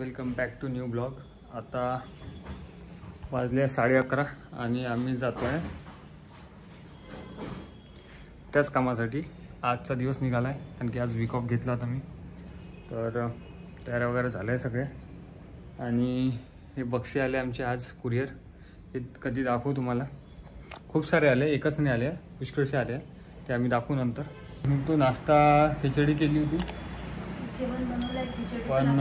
Welcome back to new blog. आता वाजले 11:30 आणि आम्ही जातो आहे त्याच कामासाठी। आजचा दिवस निघाला आहे कारण की आज वीक ऑफ घेतला होता मी, तर तयार वगैरे झालं आहे सगळे। आणि हे बक्षे आले आमचे आज कुरिअर, हे कधी दाखवू तुम्हाला। खूप सारे आले, एकच नाही आले, पुष्कळसे आले, ते आम्ही दाखवू नंतर। मी तो नाश्ता खिचडी केली होती, पण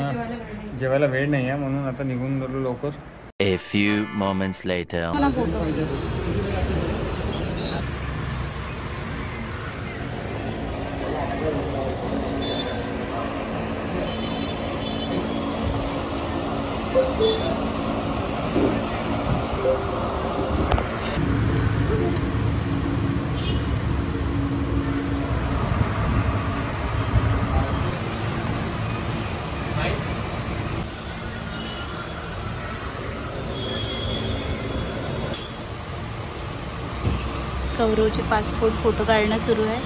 जेवायला वेळ नाही आहे म्हणून आता निघून गेलो लवकर। A few moments later. गौरवचे पासपोर्ट फोटो काढणं सुरू आहे।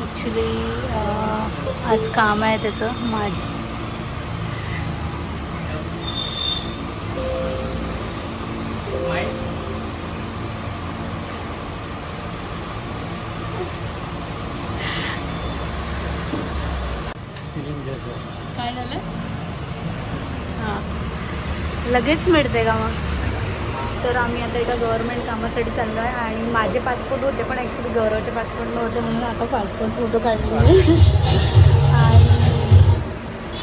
ॲक्च्युली आज काम आहे त्याचं। काय झालं? हां, लगेच मिळते का मग? तर आम्ही आता एका गव्हर्नमेंट कामासाठी चाललो आहे आणि माझे पासपोर्ट होते, पण ॲक्च्युली गौरवचे पासपोर्ट नव्हते म्हणून आता पासपोर्ट फोटो काढले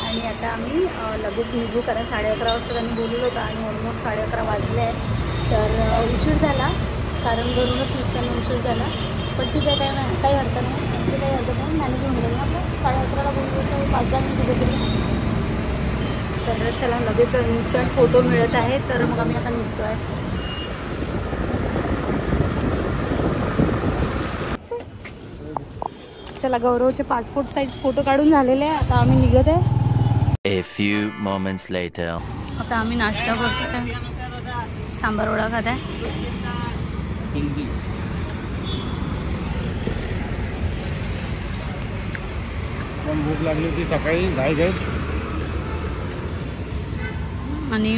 आणि आता आम्ही लगेच निघू, कारण 11:30 वाजता त्यांनी बोलवलं होतं आणि ऑलमोस्ट 11:30 वाजले आहे। तर उशीर झाला, कारण घरूनच निघताना उशीर झाला, पण ठीक आहे, काही हरकत नाही, काही हरकत नाही, मॅनेज होऊन जाईल ना। आपलं 11:30ला बोलवलं, 5-10 मिनिटं तिथे। तर चला, लगेच इन्स्टंट फोटो मिळत आहे, तर मग आम्ही आता निघतो आहे। चला, गौरवचे पासपोर्ट साईज फोटो काढून झालेले आहे, आता आम्ही निघत आहे। A few moments later. आता आम्ही नाश्ता करतो आहे, सांबार वडा खात आहे। पण भूक लागली होती सकाळी घाई आणि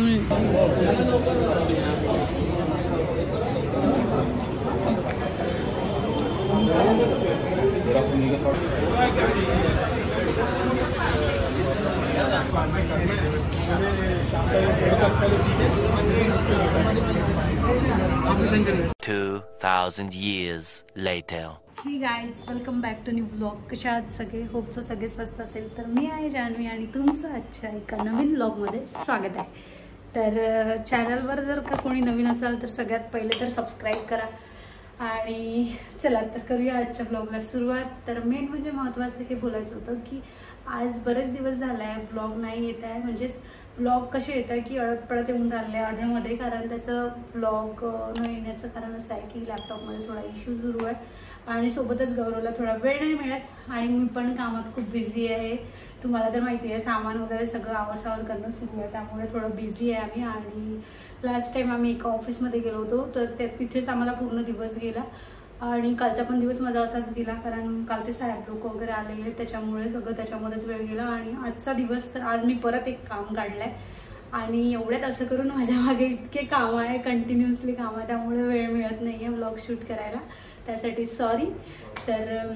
2000 years later. Hey guys, welcome back to new blog. कशा आहात सगळे? होपचं सगळे स्वस्त असेल। तर मी आहे जान्हवी आणि तुमचं आजच्या एका नवीन ब्लॉगमध्ये स्वागत आहे। तर चॅनलवर जर का कोणी नवीन असाल तर सगळ्यात पहिले तर सबस्क्राईब करा आणि चला तर करूया आजच्या ब्लॉगला सुरुवात। तर मेन म्हणजे महत्त्वाचं हे बोलायचं होतं की आज बरेच दिवस झाले आहे ब्लॉग नाही येत आहे, म्हणजेच ब्लॉग कसे येत आहे की अडत पडत येऊन राहिले अध्यामध्ये, कारण त्याचं ब्लॉग न येण्याचं कारण असं आहे की लॅपटॉपमध्ये थोडा इश्यू सुरू आहे आणि सोबतच गौरवला थोडा वेळ नाही मिळत आणि मी पण कामात खूप बिझी आहे। तुम्हाला तर माहिती आहे, सामान वगैरे सगळं आवरसावर करणं सुरू आहे, त्यामुळे थोडं बिझी आहे आम्ही। आणि लास्ट टाइम आम्ही एका ऑफिसमध्ये गेलो होतो, तर तिथेच आम्हाला पूर्ण दिवस गेला आणि कालचा पण दिवस माझा असाच गेला, कारण काल ते साहेब लोक वगैरे आलेले, त्याच्यामुळे सगळं त्याच्यामध्येच वेळ गेला। आणि आजचा दिवस तर आज मी परत एक काम काढलंय आणि एवढ्यात असं करून माझ्या मागे इतके काम आहे, कंटिन्युअसली काम आहे, त्यामुळे वेळ मिळत नाही आहे ब्लॉग शूट करायला, त्यासाठी सॉरी। तर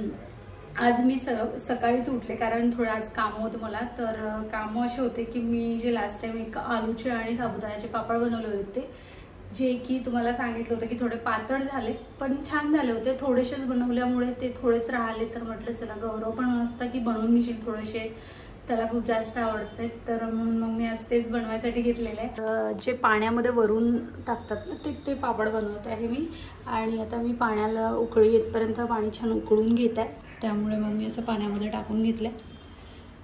आज मी सकाळीच उठले, कारण थोडं आज कामं होतं मला। तर कामं असे होते की मी जे लास्ट टाइम एक आलूचे आणि साबुदाण्याचे पापड बनवले होते, जे की तुम्हाला सांगितलं होतं की थोडे पातळ झाले पण छान झाले होते, थोडेसेच बनवल्यामुळे ते थोडेच राहिले। तर म्हटलं चला, गौरव पण म्हणत की बनवून घेशील थोडेसे, त्याला खूप जास्त आवडते, तर म्हणून मग मी आज तेच बनवायसाठी घेतलेलं आहे। जे पाण्यामध्ये वरून टाकतात ना ते पापड बनवत आहे मी। आणि आता मी पाण्याला उकळी येतपर्यंत पाणी छान उकळून घेत आहे, त्यामुळे मग मी असं पाण्यामध्ये टाकून घेतलं,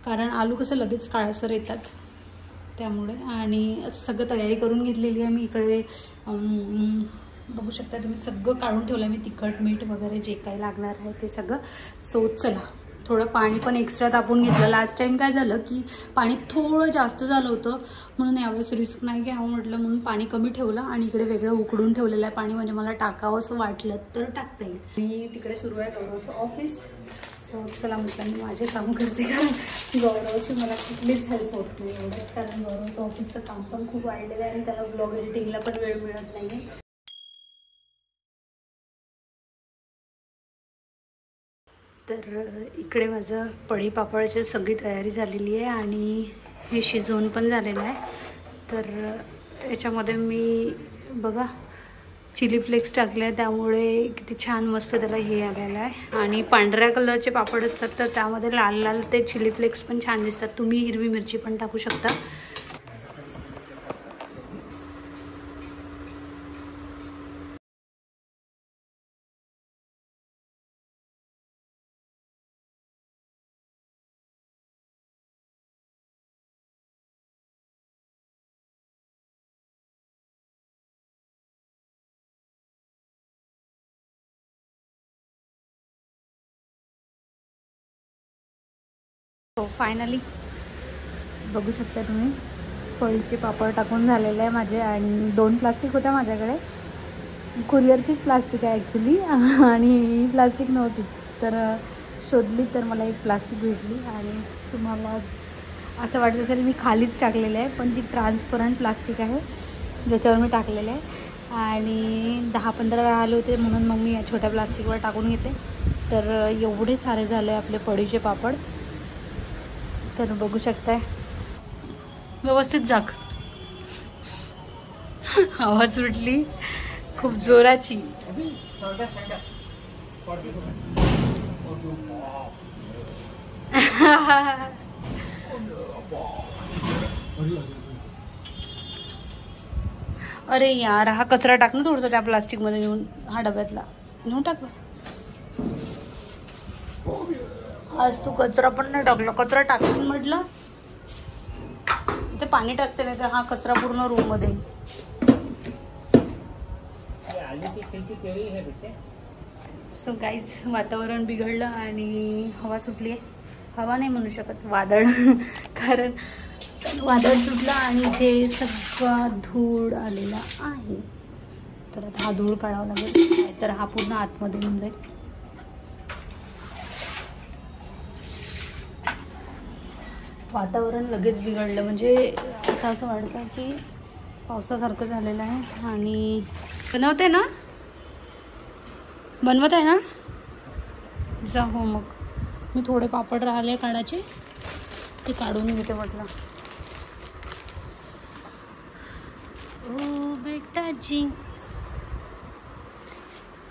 कारण आलू कसं लगेच काळसर येतात त्यामुळे। आणि सगळं तयारी करून घेतलेली आहे मी। इकडे बघू शकता तुम्ही, सगळं काढून ठेवलं मी, तिखट मीठ वगैरे जे काही लागणार आहे ते सगळं। सो चला, थोडं पाणी पण एक्स्ट्रा तापून घेतलं। लास्ट टाइम काय झालं की पाणी थोडं जास्त झालं होतं, म्हणून यावेळेस रिस्क नाही घ्यावं म्हटलं म्हणून पाणी कमी ठेवलं आणि इकडे वेगळं उकडून ठेवलेलं आहे पाणी, म्हणजे मला टाकावं असं वाटलं तर टाकता येईल। आणि तिकडे सुरू आहे गौरवचं ऑफिस। सो चला म्हटलं मी माझे काम करते, कारण गौरवची मला कुठलीच हेल्प होत नाही एवढं, कारण गौरवचं ऑफिसचं काम पण खूप वाढलेलं आहे आणि त्याला ब्लॉग एडिटिंगला पण वेळ मिळत नाही आहे. तर इकडे माझं पडी पापडची सगळी तयारी झालेली आहे आणि हे शिजवून पण झालेलं आहे. तर याच्यामध्ये मी बघा चिली फ्लेक्स टाकले आहे, त्यामुळे किती छान मस्त त्याला हे आलेलं आहे. आणि पांढऱ्या कलरचे पापड असतात तर त्यामध्ये लाल लाल ते चिली फ्लेक्स पण छान दिसतात. तुम्ही हिरवी मिरची पण टाकू शकता. हो फायनली बघू शकता तुम्ही पळीचे पापड टाकून झालेले आहे माझे. आणि 2 प्लास्टिक होत्या माझ्याकडे, कुरिअरचीच प्लास्टिक आहे ॲक्च्युली, आणि प्लास्टिक नव्हतीच तर शोधली तर मला एक प्लास्टिक भेटली. आणि तुम्हाला असं वाटत असेल मी खालीच टाकलेलं आहे, पण ती ट्रान्सपरंट प्लास्टिक आहे ज्याच्यावर मी टाकलेलं आहे. आणि 10-15 आले होते म्हणून मग मी या छोट्या प्लास्टिकवर टाकून घेते. तर एवढे सारे झाले आपले पळीचे पापड. तर बघू शकताय व्यवस्थित जाग आवाज सुटली खूप जोराची. अरे यार हा कचरा टाक ना थोडंसं त्या प्लास्टिक मध्ये घेऊन, हा डब्यातला नेऊन टाक. आज तू कचरा पण नाही टाकला, कचरा टाकून म्हटलं ते पाणी टाकते नाही तर हा कचरा पूर्ण रूम मध्ये. सो गाईज वातावरण बिघडलं आणि हवा सुटली आहे. हवा नाही म्हणू शकत, वादळ कारण वादळ सुटलं आणि इथे सगळा धूळ आलेला आहे. तर आता हा धूळ काढावा लागेल, तर हा पूर्ण आतमध्ये येऊन जाईल. वातावरण लगेच बिघडलं, म्हणजे आता असं वाटतं की पावसासारखं झालेलं आहे. आणि बनवते ना, बनवत आहे ना, जा हो. मग मी थोडे पापड राहिले काढायचे, ते काढून घेते म्हटलं. ओ बेटाजी.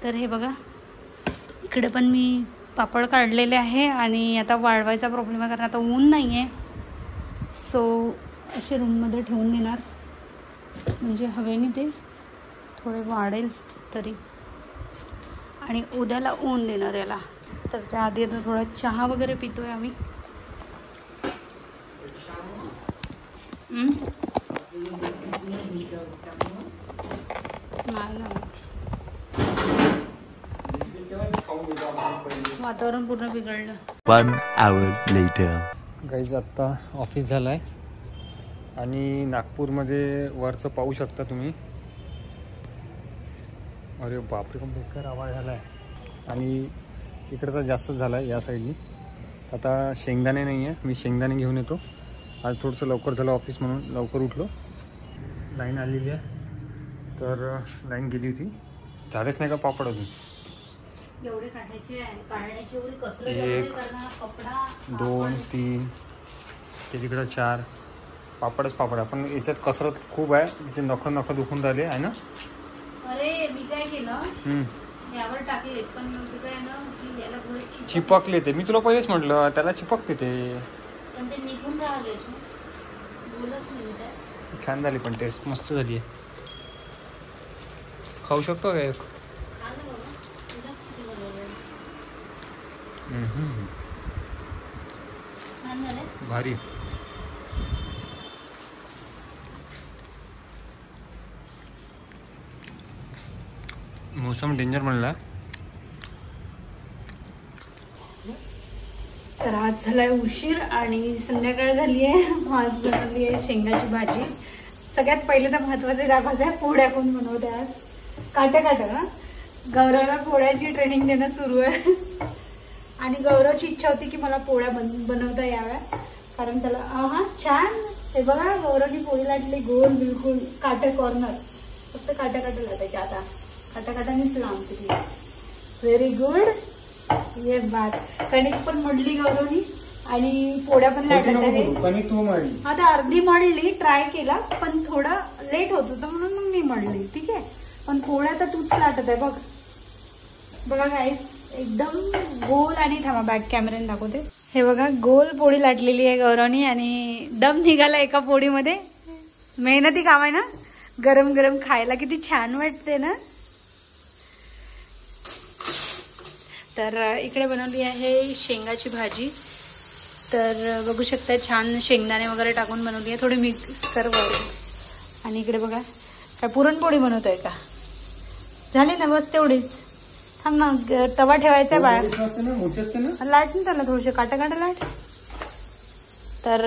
तर हे बघा इकडे पण मी पापड काढलेले आहे आणि आता वाळवायचा प्रॉब्लेम आहे कारण आता ऊन नाही आहे. सो असे रूममध्ये ठेवून देणार, म्हणजे हवेने ते थोडे वाढेल तरी. आणि उद्याला ऊन देणार याला. तर त्याआधी आता थोडा चहा वगैरे पितोय आम्ही. नाही ना, वातावरण पूर्ण बिघडलं. 1 hour later. गाईज आत्ता ऑफिस झालं आहे आणि नागपूरमध्ये वरचं पाहू शकता तुम्ही. अरे बापरे खूप बेकार आवाज झाला आहे. आणि इकडचा जास्तच झाला आहे या साईडनी. आता शेंगदाणे नाही आहे, मी शेंगदाणे घेऊन येतो. आज थोडंसं लवकर झालं ऑफिस म्हणून लवकर उठलो. लाईन आलेली आहे तर लाईन गेली होती. झालेच नाही का पापड अजून. एवढे काढायचे काढण्याची एवढी कसरत 1 कपडा 2 3 ते तिकडं 4 पापडच पापड. आपण याच्यात कसरत खूप आहे, तिचे नख दुखून राहिले आहे ना. अरे मी काय केलं यावर टाकले पण काय ना की याला थोडे चिपकले ते. मी तुला पहिलेच म्हटलं त्याला चिपकते ते, पण ते निघून राहिले. बोलच नाही काय. छान झाली पण टेस्ट मस्त झाली आहे. खाऊ शकतो का एक. छान झाले भारी. मोसम डेंजर म्हणला. तर आज झालाय उशीर आणि संध्याकाळ झाली आहे. भात बनवली आहे, शेंगाची भाजी. सगळ्यात पहिले तर महत्वाचे दाखवायचं आहे पोळ्या कोण बनवते आज. काट्या ना गौरवला पोळ्याची ट्रेनिंग देणं सुरू आहे. आणि गौरवची इच्छा होती की मला पोळ्या बनवता याव्या, कारण त्याला हा छान. हे बघा गौरवनी पोळी लाटली गोल, बिलकुल काटे कॉर्नर, फक्त काट्या लाटायच्या. आता काट्यानीच लावते ती. Very good. ये बात. कणिक पण मडली गौरवनी आणि पोळ्या पण लाटत आहे. आता अर्धी मळली, ट्राय केला, पण थोडा लेट होत होतं म्हणून मग मी मळली. ठीक आहे, पण पोळ्या तर तूच लाटत आहे बघ. बघा गाईस, एकदम गोल. आणि थांबा बॅक कॅमेऱ्याने दाखवते. हे बघा गोल पोळी लाटलेली आहे गौरवनी आणि दम निघाला एका पोळीमध्ये. मेहनती काम आहे ना, गरम गरम खायला किती छान वाटते ना. तर इकडे बनवली आहे शेंगाची भाजी. तर बघू शकता छान शेंगदाणे वगैरे टाकून बनवली आहे, थोडी मिक्स कर. आणि इकडे बघा काय पुरणपोळी बनवतोय का. झाली ना बस तेवढीच. थांब ना, तवा ठेवायचा बाळा. लाट ना त्याला थोडेसे काटा लाट. तर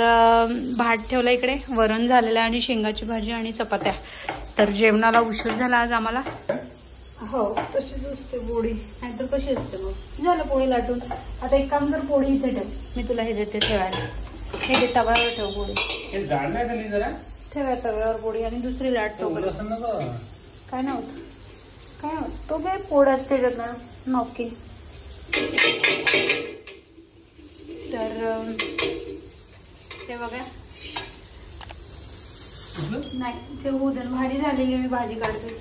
भात ठेवला इकडे, वरण झालेलं आहे आणि शेंगाची भाजी आणि चपात्या. तर जेवणाला उशीर झाला आज आम्हाला. हो तशीच असते पोळी, नाहीतर कशी असते मग. झालं पोळी लाटून. आता एक काम कर, पोळी इथे ठेव, मी तुला हे देते ठेवायला. हे दे, तव्यावर ठेव पोळी. ठेवा तव्यावर पोळी आणि दुसरी लाट ठेव. काय नव्हतं, काय नव्हतं. तो काय पोळ्या असते त्याच्यातनं नॉकी. तर ते बघा नाही ते होऊ दे. भाजी झालेली, मी भाजी काढते.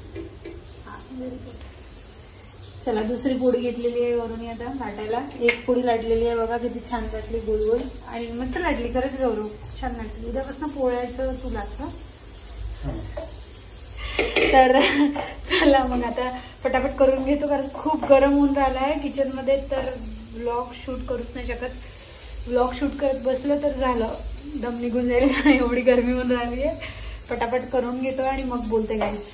चला दुसरी पोळी घेतलेली आहे वरून आता लाटायला. एक पोळी लाटलेली आहे बघा, किती छान लाटली, गोल गोल आणि मस्त लाटली. खरंच गौरव छान लाटली. उद्यापासून पोळ्याचं तू लाट. तर चला मग आता पटापट करून घेतो, कारण खूप गरम होऊन राहिला आहे किचनमध्ये. तर व्लॉग शूट करूच नाही शकत. व्लॉग शूट करत बसलं तर झालं, दम निघून जाईल, एवढी गरमी होऊन राहिली आहे. पटापट करून घेतो आणि मग बोलते गाईस.